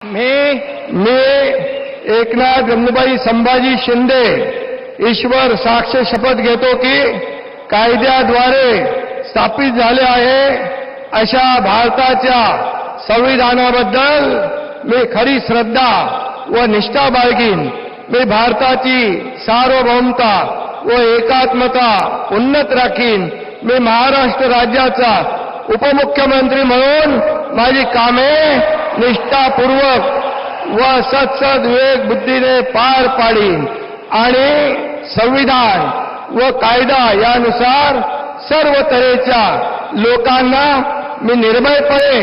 मी एकनाथ गंगूबाई संभाजी शिंदे ईश्वर साक्ष शपथ घेतो की कायद्याद्वारे स्थापित झाले आहे अशा भारताच्या संविधानाबद्दल मी खरी श्रद्धा व निष्ठा बाळगीन। मी भारताची सार्वभौमता व एकात्मता उन्नत राखीन। मी महाराष्ट्र राज्याचा उपमुख्यमंत्री म्हणून माझी कामे निष्ठापूर्वक व सत्सद विवेक बुद्धीने पार पाडीन आणि संविधान व कायदा यानुसार सर्व तऱ्हेच्या लोकांना मी निर्भयपणे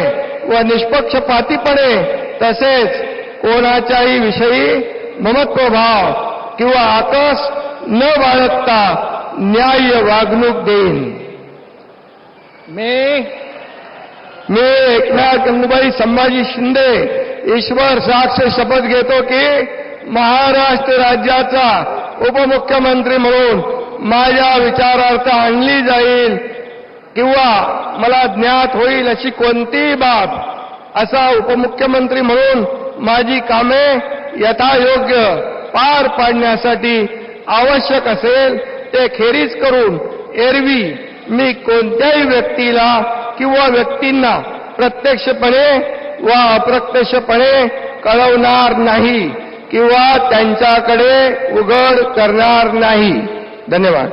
व निष्पक्षपातीपणे तसेच कोणाच्याही विषयी ममत्वभाव किंवा आकस न बाळगता न्याय्य वागणूक देईन। मी एकनाथ गंगूबाई संभाजी शिंदे ईश्वर साक्ष शपथ घेतो की महाराष्ट्र राज्याचा उपमुख्यमंत्री म्हणून माझ्या विचारार्थ आणली जाईल किंवा मला ज्ञात होईल अशी कोणतीही बाब असा उपमुख्यमंत्री म्हणून माझी कामे यथायोग्य पार पाडण्यासाठी आवश्यक असेल ते खेरीज करून एरवी मी कोणत्याही व्यक्तीला किंवा व्यक्तींना प्रत्यक्षपणे व अप्रत्यक्षपणे कळवणार नाही किंवा त्यांच्याकडे उघड करणार नाही। धन्यवाद।